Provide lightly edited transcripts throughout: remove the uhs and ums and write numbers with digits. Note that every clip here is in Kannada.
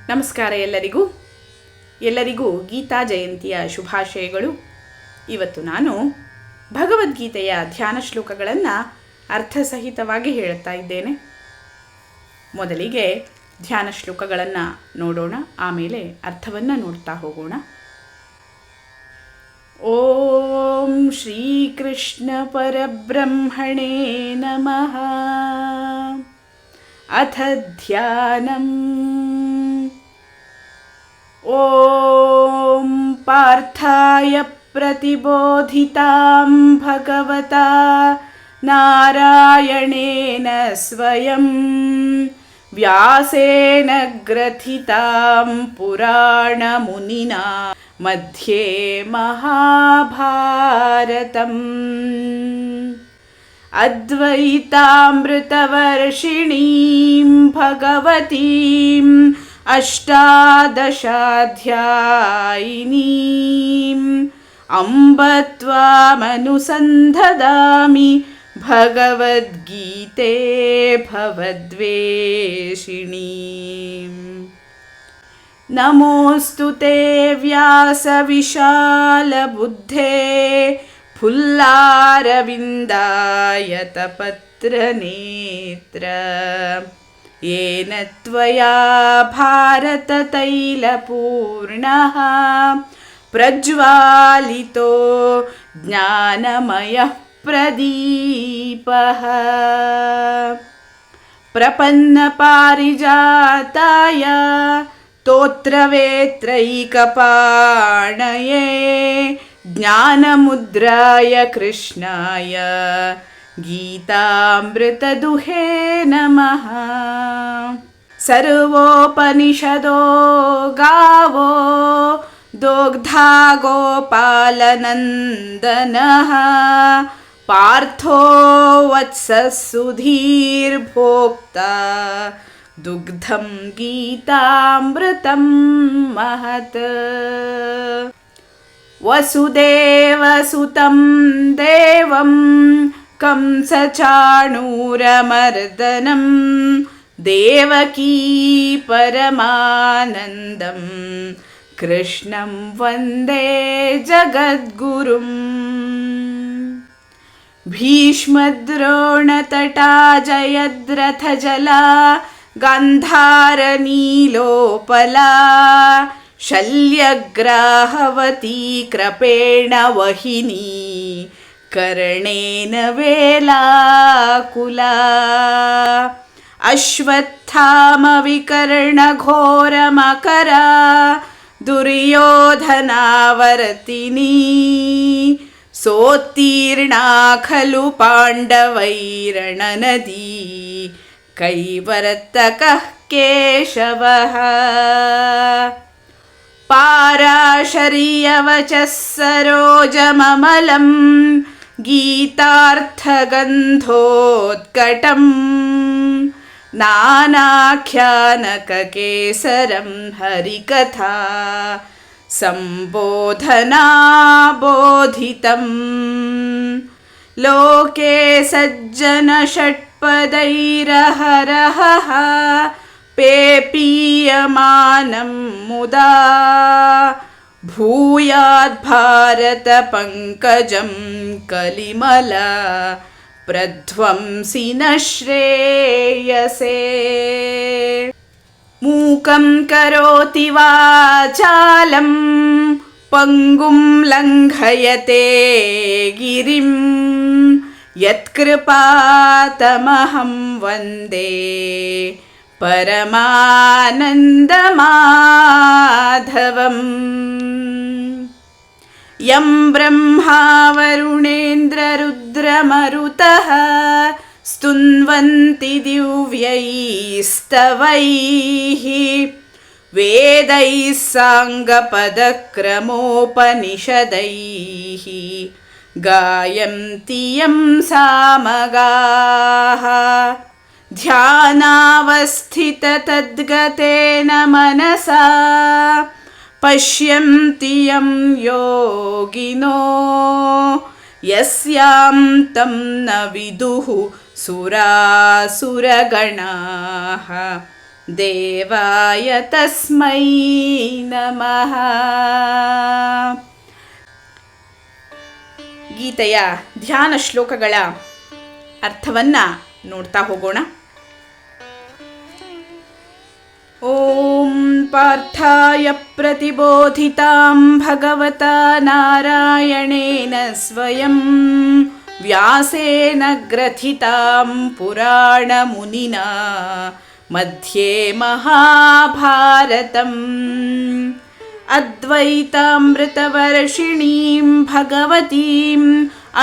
ನಮಸ್ಕಾರ ಎಲ್ಲರಿಗೂ ಗೀತಾ ಜಯಂತಿಯ ಶುಭಾಶಯಗಳು. ಇವತ್ತು ನಾನು ಭಗವದ್ಗೀತೆಯ ಧ್ಯಾನ ಶ್ಲೋಕಗಳನ್ನು ಅರ್ಥಸಹಿತವಾಗಿ ಹೇಳುತ್ತಾ ಇದ್ದೇನೆ. ಮೊದಲಿಗೆ ಧ್ಯಾನ ಶ್ಲೋಕಗಳನ್ನು ನೋಡೋಣ, ಆಮೇಲೆ ಅರ್ಥವನ್ನು ನೋಡ್ತಾ ಹೋಗೋಣ. ಓಂ ಶ್ರೀಕೃಷ್ಣ ಪರಬ್ರಹ್ಮಣೇ ನಮಃ. ಅಥ ಧ್ಯಾನಂ. ಓಂ ಪಾರ್ಥಾಯ ಪ್ರತಿಬೋಧಿತಾಂ ಭಗವತಾ ನಾರಾಯಣೇನ ಸ್ವಯಂ ವ್ಯಾಸೇನ ಗ್ರಥಿತಾಂ ಪುರಾಣ ಮುನಿನಾ ಮಧ್ಯೆ ಮಹಾಭಾರತಂ. ಅದ್ವೈತಾಮೃತವರ್ಷಿಣೀಂ ಭಗವತೀಂ ಅಷ್ಟಾದಶಾಧ್ಯಾಯಿನೀಂ ಅಂಬ ತ್ವಾಮನುಸಂಧದಾಮಿ ಭಗವದ್ಗೀತೆ ಭವದ್ವೇಷಿಣೀಂ. ನಮೋऽस्तु ते व्यासविशालबुद्धे फुल्लारविन्दायतपत्रनेत्र येन त्वया भारततैलपूर्णः प्रज्वालितो ज्ञानमयः प्रदीपः. प्रपन्नपारिजाताय स्तोत्रवेत्रैकपाणये ज्ञानमुद्राय कृष्णाय गीतामृतदुहे नमः. सर्वोपनिषदो गावो दोग्धा गोपालनन्दनः पार्थो वत्सः सुधीर्भोक्ता दुग्धं गीतामृतं महत्. वसुदेवसुतं देवं कंसचाणूरमर्दनं देवकी परमानन्दं कृष्णं वन्दे जगद्गुरुं. भीष्मद्रोणतटा जयद्रथजला गान्धारनीलोपला शल्यग्राहवती कृपेण वहिनी कर्णेन वेलाकुला. अश्वत्थामविकर्णघोरमकरा दुर्योधनावर्तिनी सोत्तीर्णा खलु पाण्डवैरणनदी कैवर्तकः केशवः. पाराशर्यवचः सरोजममलं गीतार्थगन्धोत्कटं नानाख्यानककेसरं हरिकथा सम्बोधनाबोधितं. लोके सज्जनषट्पदैरहरहः पेपीयमानं मुदा भूयाद्भारतपङ्कजं कलिमला प्रध्वंसि न श्रेयसे. मूकं करोति वाचालं पङ्गुं लङ्घयते गिरिं यत्कृपातमहं वन्दे परमानन्दमाधवम्. यं ब्रह्मा वरुणेन्द्ररुद्रमरुतः स्तुन्वन्ति दिव्यैस्तवैः वेदैः साङ्गपदक्रमोपनिषदैः गायन्ति यं सामगाः. ध्यानावस्थिततद्गतेन मनसा पश्यन्ति यं योगिनो यस्यां तं न विदुः सुरासुरगणाः ದೇವಾಯ ತಸ್ಮೈ ನಮಃ. ಗೀತೆಯ ಧ್ಯಾನ ಶ್ಲೋಕಗಳ ಅರ್ಥವನ್ನು ನೋಡ್ತಾ ಹೋಗೋಣ. ಓಂ ಪಾರ್ಥಾಯ ಪ್ರತಿಬೋಧಿತಾಂ ಭಗವತಾ ನಾರಾಯಣೇನ ಸ್ವಯಂ ವ್ಯಾಸೇನ ಗ್ರಥಿತಾಂ ಪುರಾಣ ಮುನಿನಾ ಮಧ್ಯೆ ಮಹಾಭಾರತಂ ಅದ್ವೈತಾಮೃತವರ್ಷಿಣೀಂ ಭಗವತೀಂ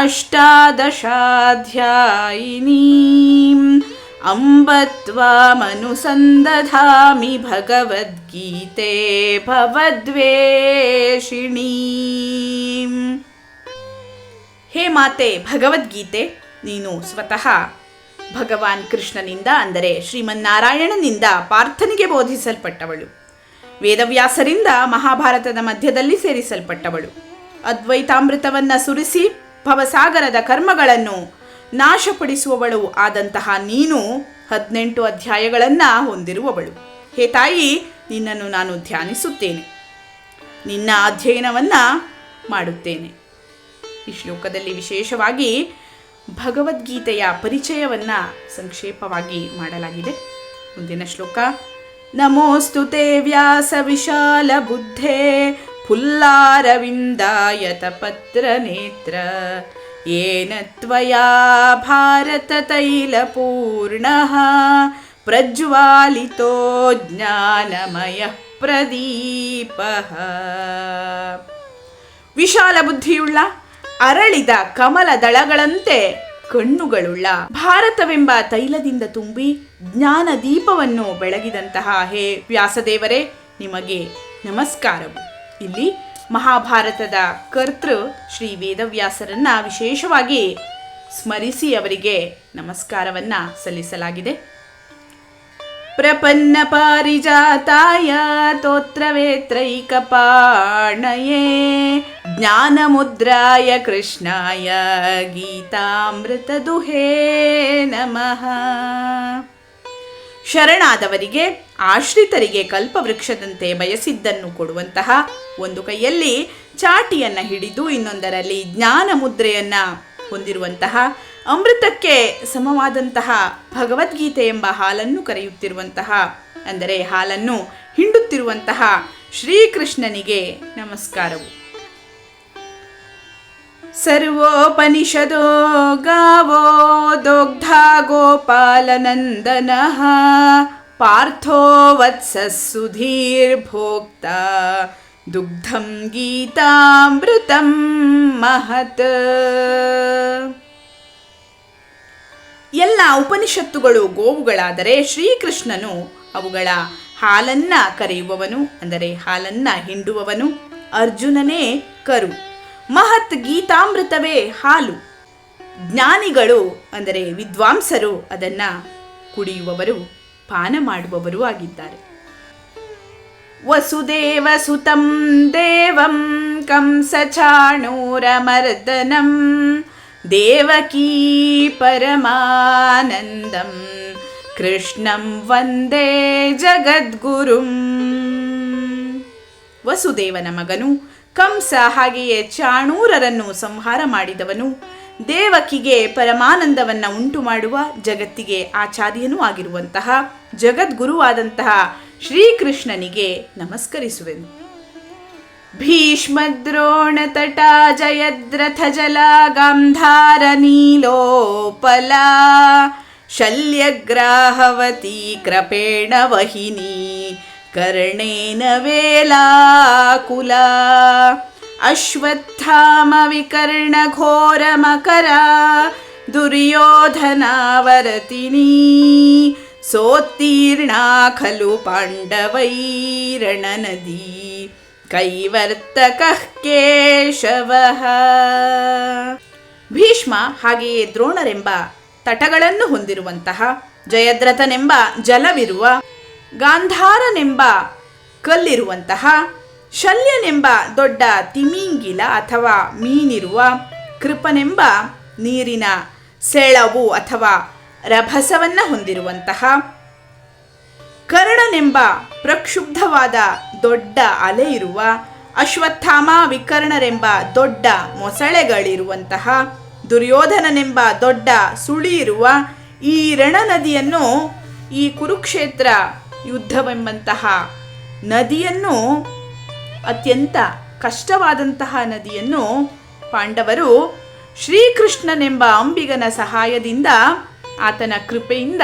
ಅಷ್ಟಾದಶಾಧ್ಯಾಯಿನೀಂ ಅಂಬ ತ್ವಾಮನುಸಂದಧಾಮಿ ಭಗವದ್ಗೀತೆ ಭವದ್ವೇಷಿಣೀಂ. ಹೇ ಮಾತೆ ಭಗವದ್ಗೀತೆ, ನೀನು ಸ್ವತಃ ಭಗವಾನ್ ಕೃಷ್ಣನಿಂದ ಅಂದರೆ ಶ್ರೀಮನ್ನಾರಾಯಣನಿಂದ ಪಾರ್ಥನಿಗೆ ಬೋಧಿಸಲ್ಪಟ್ಟವಳು. ವೇದವ್ಯಾಸರಿಂದ ಮಹಾಭಾರತದ ಮಧ್ಯದಲ್ಲಿ ಸೇರಿಸಲ್ಪಟ್ಟವಳು. ಅದ್ವೈತಾಮೃತವನ್ನು ಸುರಿಸಿ ಭವಸಾಗರದ ಕರ್ಮಗಳನ್ನು ನಾಶಪಡಿಸುವವಳು ಆದಂತಹ ನೀನು 18 ಅಧ್ಯಾಯಗಳನ್ನು ಹೊಂದಿರುವವಳು. ಹೇ ತಾಯಿ, ನಿನ್ನನ್ನು ನಾನು ಧ್ಯಾನಿಸುತ್ತೇನೆ, ನಿನ್ನ ಅಧ್ಯಯನವನ್ನು ಮಾಡುತ್ತೇನೆ. ಈ ಶ್ಲೋಕದಲ್ಲಿ ವಿಶೇಷವಾಗಿ ಭಗವದ್ಗೀತೆಯ ಪರಿಚಯವನ್ನು ಸಂಕ್ಷೇಪವಾಗಿ ಮಾಡಲಾಗಿದೆ. ಮುಂದಿನ ಶ್ಲೋಕ. ನಮೋಸ್ತು ತೇ ವ್ಯಾಸ ವಿಶಾಲ ಬುದ್ಧೇ ಫುಲ್ಲಾರವಿಂದಾಯತ ಪತ್ರ ನೇತ್ರ ಯೇನ ತ್ವಯಾ ಭಾರತ ತೈಲಪೂರ್ಣಃ ಪ್ರಜ್ವಾಲಿತೋ ಜ್ಞಾನಮಯ ಪ್ರದೀಪಃ. ವಿಶಾಲ ಬುದ್ಧಿಯುಳ್ಳ, ಅರಳಿದ ಕಮಲ ದಳಗಳಂತೆ ಕಣ್ಣುಗಳುಳ್ಳ, ಭಾರತವೆಂಬ ತೈಲದಿಂದ ತುಂಬಿ ಜ್ಞಾನ ದೀಪವನ್ನು ಬೆಳಗಿದಂತಹ ಹೇ ವ್ಯಾಸದೇವರೇ, ನಿಮಗೆ ನಮಸ್ಕಾರವು. ಇಲ್ಲಿ ಮಹಾಭಾರತದ ಕರ್ತೃ ಶ್ರೀ ವೇದವ್ಯಾಸರನ್ನ ವಿಶೇಷವಾಗಿ ಸ್ಮರಿಸಿ ಅವರಿಗೆ ನಮಸ್ಕಾರವನ್ನ ಸಲ್ಲಿಸಲಾಗಿದೆ. ಪ್ರಪನ್ನ ಪಾರಿಜಾತಾಯ ತೋತ್ರವೇತ್ರೈಕಪಾಣಯೇ ಜ್ಞಾನಮುದ್ರಾಯ ಕೃಷ್ಣಾಯ ಗೀತಾಮೃತದುಹೇ ನಮಃ. ಶರಣಾದವರಿಗೆ, ಆಶ್ರಿತರಿಗೆ ಕಲ್ಪವೃಕ್ಷದಂತೆ ಬಯಸಿದ್ದನ್ನು ಕೊಡುವಂತಹ, ಒಂದು ಕೈಯಲ್ಲಿ ಚಾಟಿಯನ್ನು ಹಿಡಿದು ಇನ್ನೊಂದರಲ್ಲಿ ಜ್ಞಾನ ಮುದ್ರೆಯನ್ನು ಹೊಂದಿರುವಂತಹ, ಅಮೃತಕ್ಕೆ ಸಮವಾದಂತಹ ಭಗವದ್ಗೀತೆ ಎಂಬ ಹಾಲನ್ನು ಕರೆಯುತ್ತಿರುವಂತಹ, ಅಂದರೆ ಹಾಲನ್ನು ಹಿಂಡುತ್ತಿರುವಂತಹ ಶ್ರೀಕೃಷ್ಣನಿಗೆ ನಮಸ್ಕಾರವು. ಸರ್ವೋಪನಿಷದೋ ಗಾವೋ ದೋಗ್ಧಾ ಗೋಪಾಲನಂದನಃ ಪಾರ್ಥೋ ವತ್ಸಃ ಸುಧೀರ್ಭೋಕ್ತಾ ದುಗ್ಧಂ ಗೀತಾಮೃತಂ ಮಹತ್. ಎಲ್ಲ ಉಪನಿಷತ್ತುಗಳು ಗೋವುಗಳಾದರೆ ಶ್ರೀಕೃಷ್ಣನು ಅವುಗಳ ಹಾಲನ್ನ ಕರೆಯುವವನು, ಅಂದರೆ ಹಾಲನ್ನ ಹಿಂಡುವವನು. ಅರ್ಜುನನೇ ಕರು, ಮಹತ್ ಗೀತಾಮೃತವೇ ಹಾಲು. ಜ್ಞಾನಿಗಳು ಅಂದರೆ ವಿದ್ವಾಂಸರು ಅದನ್ನು ಕುಡಿಯುವವರು, ಪಾನ ಮಾಡುವವರು ಆಗಿದ್ದಾರೆ. ವಸುದೇವ ಸುತಂ ದೇವಂ ಕಂಸ ಚಾಣೂರಮರ್ದನಂ ದೇವಕೀ ಪರಮಾನಂದಂ ಕೃಷ್ಣಂ ವಂದೇ ಜಗದ್ಗುರುಂ. ವಸುದೇವನ ಮಗನು ಕಂಸ, ಹಾಗೆಯೇ ಚಾಣೂರರನ್ನು ಸಂಹಾರ ಮಾಡಿದವನು, ದೇವಕಿಗೆ ಪರಮಾನಂದವನ್ನು ಉಂಟು ಮಾಡುವ, ಜಗತ್ತಿಗೆ ಆಚಾರ್ಯನೂ ಆಗಿರುವಂತಹ ಜಗದ್ಗುರುವಾದಂತಹ ಶ್ರೀಕೃಷ್ಣನಿಗೆ ನಮಸ್ಕರಿಸುವೆನು. ಭೀಷ್ಮದ್ರೋಣ ತಟಾ ಜಯದ್ರಥ ಜಲ ಗಾಂಧಾರ ನೀಲೋಪಲ ಶಲ್ಯಗ್ರಾಹವತಿ ಕೃಪೇಣ ವಹಿನಿ ಕರ್ಣೇನ ವೇಲಾಕುಲ ಅಶ್ವತ್ಥಾಮ ವಿಕರ್ಣ ಘೋರ ಮಕರ ದುರ್ಯೋಧನಾವರತಿನಿ ಸೋತ್ತೀರ್ಣಾ ಖಲು ಪಾಂಡವೈರಣ ನದಿ ಕೈವರ್ತಕಃ ಕೇಶವಃ. ಭೀಷ್ಮ, ಹಾಗೆಯೇ ದ್ರೋಣರೆಂಬ ತಟಗಳನ್ನು ಹೊಂದಿರುವಂತಹ, ಜಯದ್ರಥನೆಂಬ ಜಲವಿರುವ, ಗಾಂಧಾರನೆಂಬ ಕಲ್ಲಿರುವಂತಹ, ಶಲ್ಯನೆಂಬ ದೊಡ್ಡ ತಿಮಿಂಗಿಲ ಅಥವಾ ಮೀನಿರುವ, ಕೃಪನೆಂಬ ನೀರಿನ ಸೆಳವು ಅಥವಾ ರಭಸವನ್ನು ಹೊಂದಿರುವಂತಹ, ಕರ್ಣನೆಂಬ ಪ್ರಕ್ಷುಬ್ಧವಾದ ದೊಡ್ಡ ಅಲೆ ಇರುವ, ಅಶ್ವತ್ಥಾಮ ವಿಕರ್ಣರೆಂಬ ದೊಡ್ಡ ಮೊಸಳೆಗಳಿರುವಂತಹ, ದುರ್ಯೋಧನನೆಂಬ ದೊಡ್ಡ ಸುಳಿ ಇರುವ ಈ ರಣನದಿಯನ್ನು, ಈ ಕುರುಕ್ಷೇತ್ರ ಯುದ್ಧವೆಂಬಂತಹ ನದಿಯನ್ನು, ಅತ್ಯಂತ ಕಷ್ಟವಾದಂತಹ ನದಿಯನ್ನು ಪಾಂಡವರು ಶ್ರೀಕೃಷ್ಣನೆಂಬ ಅಂಬಿಗನ ಸಹಾಯದಿಂದ, ಆತನ ಕೃಪೆಯಿಂದ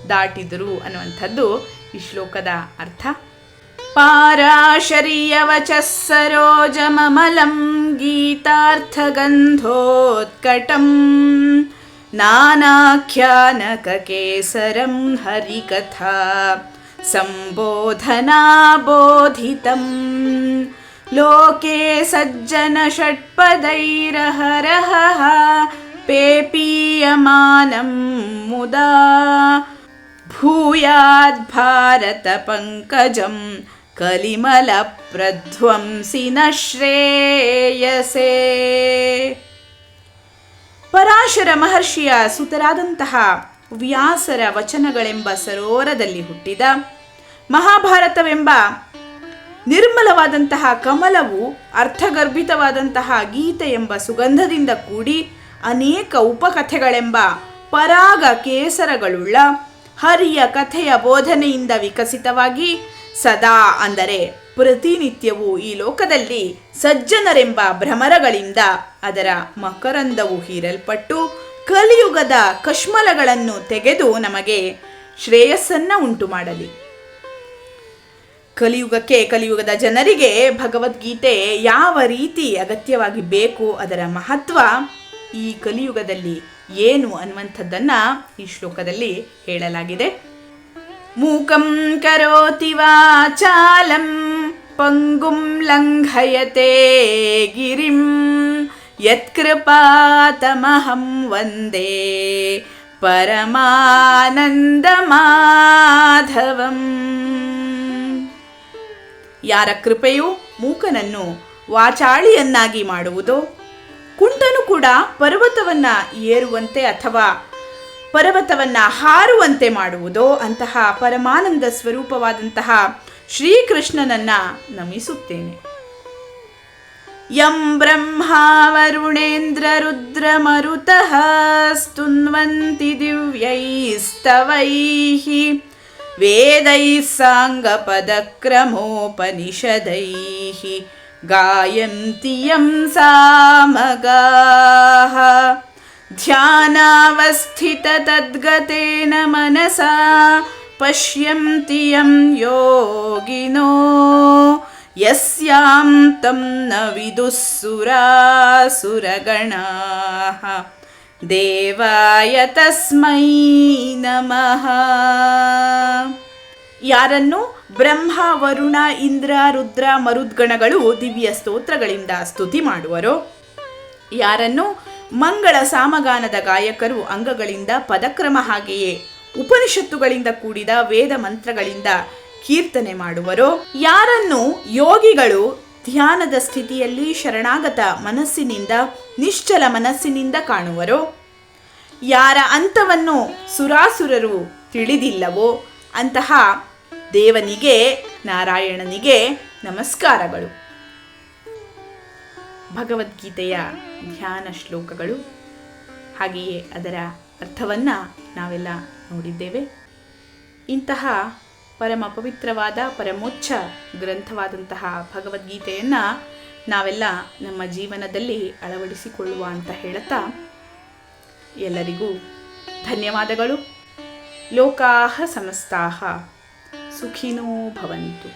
ದಾಟಿದರು ಅನ್ನುವಂಥದ್ದು ಈ ಶ್ಲೋಕದ ಅರ್ಥ. ಪಾರಾಶರ್ಯವಚಃ ಸರೋಜಮಮಲಂ ಗೀತಾರ್ಥಗಂಧೋತ್ಕಟಂ ನಾನಾಖ್ಯಾನಕಕೇಸರಂ ಹರಿಕಥಾ ಸಂಬೋಧನಾಬೋಧಿತಂ ಲೋಕೆ ಸಜ್ಜನ ಷಟ್ಪದೈರಹರಹ ಪೇಪೀಯಮಾನಂ ಮುದಾ ಭೂಯಾದ್ ಭಾರತ ಪಂಕಜಂ ಕಲಿಮಲ ಪ್ರಧ್ವಂಸಿನ ಶ್ರೇಯಸೇ. ಪರಾಶರ ಮಹರ್ಷಿಯ ಸುತರಾದಂತಹ ವ್ಯಾಸರ ವಚನಗಳೆಂಬ ಸರೋವರದಲ್ಲಿ ಹುಟ್ಟಿದ ಮಹಾಭಾರತವೆಂಬ ನಿರ್ಮಲವಾದಂತಹ ಕಮಲವು ಅರ್ಥಗರ್ಭಿತವಾದಂತಹ ಗೀತೆ ಎಂಬ ಸುಗಂಧದಿಂದ ಕೂಡಿ ಅನೇಕ ಉಪಕಥೆಗಳೆಂಬ ಪರಾಗ ಕೇಸರಗಳುಳ್ಳ ಹರಿಯ ಕಥೆಯ ಬೋಧನೆಯಿಂದ ವಿಕಸಿತವಾಗಿ ಸದಾ ಅಂದರೆ ಪ್ರತಿನಿತ್ಯವೂ ಈ ಲೋಕದಲ್ಲಿ ಸಜ್ಜನರೆಂಬ ಭ್ರಮರಗಳಿಂದ ಅದರ ಮಕರಂದವು ಹೀರಲ್ಪಟ್ಟು ಕಲಿಯುಗದ ಕಶ್ಮಲಗಳನ್ನು ತೆಗೆದು ನಮಗೆ ಶ್ರೇಯಸ್ಸನ್ನ ಉಂಟು ಮಾಡಲಿ. ಕಲಿಯುಗದ ಜನರಿಗೆ ಭಗವದ್ಗೀತೆ ಯಾವ ರೀತಿ ಅಗತ್ಯವಾಗಿ ಬೇಕು, ಅದರ ಮಹತ್ವ ಈ ಕಲಿಯುಗದಲ್ಲಿ ಏನು ಅನ್ನುವಂಥದ್ದನ್ನ ಈ ಶ್ಲೋಕದಲ್ಲಿ ಹೇಳಲಾಗಿದೆ. ಮೂಕಂ ಕರೋತಿ ವಾಚಾಲಂ ಪಂಗುಂ ಲಂಘಯತೆ ಗಿರಿಂ ಯತ್ಕೃಪಾತಮಹಂ ವಂದೇ ಪರಮಾನಂದ ಮಾಧವಂ. ಯಾರ ಕೃಪೆಯು ಮೂಕನನ್ನು ವಾಚಾಳಿಯನ್ನಾಗಿ ಮಾಡುವುದೋ, ಕುಂಟನು ಕೂಡ ಪರ್ವತವನ್ನ ಏರುವಂತೆ ಅಥವಾ ಪರ್ವತವನ್ನ ಹಾರುವಂತೆ ಮಾಡುವುದೋ ಅಂತಹ ಪರಮಾನಂದ ಸ್ವರೂಪವಾದಂತಹ ಶ್ರೀಕೃಷ್ಣನನ್ನ ನಮಿಸುತ್ತೇನೆ. ಯಂ ಬ್ರಹ್ಮಾ ವರುಣೇಂದ್ರ ರುದ್ರ ಮರುತಃ ಸ್ತುನ್ವಂತಿ ದಿವ್ಯೈಸ್ತವೈಃ ವೇದೈಃ ಸಾಂಗಪದಕ್ರಮೋಪನಿಷದೈಃ ಗಾಯಂತಿ ಯಂ ಸಾಮಗಾಃ ಧ್ಯಾನಾವಸ್ಥಿತ ತದ್ಗತೇನ ಮನಸಾ ಪಶ್ಯಂತಿ ಯಂ ಯೋಗಿನೋ ಯಸ್ಯಾಂ ತಂ ನ ವಿದುಃ ಸುರಾಸುರಗಣಾಃ ದೇವಾಯ ತಸ್ಮೈ ನಮಃ. ಯಾರನ್ನು ಬ್ರಹ್ಮ ವರುಣ ಇಂದ್ರ ರುದ್ರ ಮರುದ್ಗಣಗಳು ದಿವ್ಯ ಸ್ತೋತ್ರಗಳಿಂದ ಸ್ತುತಿ ಮಾಡುವರೋ, ಯಾರನ್ನು ಮಂಗಳ ಸಾಮಗಾನದ ಗಾಯಕರು ಅಂಗಗಳಿಂದ ಪದಕ್ರಮ ಹಾಗೆಯೇ ಉಪನಿಷತ್ತುಗಳಿಂದ ಕೂಡಿದ ವೇದ ಮಂತ್ರಗಳಿಂದ ಕೀರ್ತನೆ ಮಾಡುವರೋ, ಯಾರನ್ನು ಯೋಗಿಗಳು ಧ್ಯಾನದ ಸ್ಥಿತಿಯಲ್ಲಿ ಶರಣಾಗತ ಮನಸ್ಸಿನಿಂದ ನಿಶ್ಚಲ ಮನಸ್ಸಿನಿಂದ ಕಾಣುವರೋ, ಯಾರ ಅಂತವನ್ನು ಸುರಾಸುರರು ತಿಳಿದಿಲ್ಲವೋ ಅಂತಹ ದೇವನಿಗೆ, ನಾರಾಯಣನಿಗೆ ನಮಸ್ಕಾರಗಳು. ಭಗವದ್ಗೀತೆಯ ಧ್ಯಾನ ಶ್ಲೋಕಗಳು ಹಾಗೆಯೇ ಅದರ ಅರ್ಥವನ್ನು ನಾವೆಲ್ಲ ನೋಡಿದ್ದೇವೆ. ಇಂತಹ ಪರಮ ಪವಿತ್ರವಾದ ಪರಮೋಚ್ಚ ಗ್ರಂಥವಾದಂತಹ ಭಗವದ್ಗೀತೆಯನ್ನು ನಾವೆಲ್ಲ ನಮ್ಮ ಜೀವನದಲ್ಲಿ ಅಳವಡಿಸಿಕೊಳ್ಳುವ ಅಂತ ಹೇಳುತ್ತಾ ಎಲ್ಲರಿಗೂ ಧನ್ಯವಾದಗಳು. ಲೋಕಾಃ ಸಮಸ್ತಾಃ ಸುಖಿನೋ ಭವಂತು.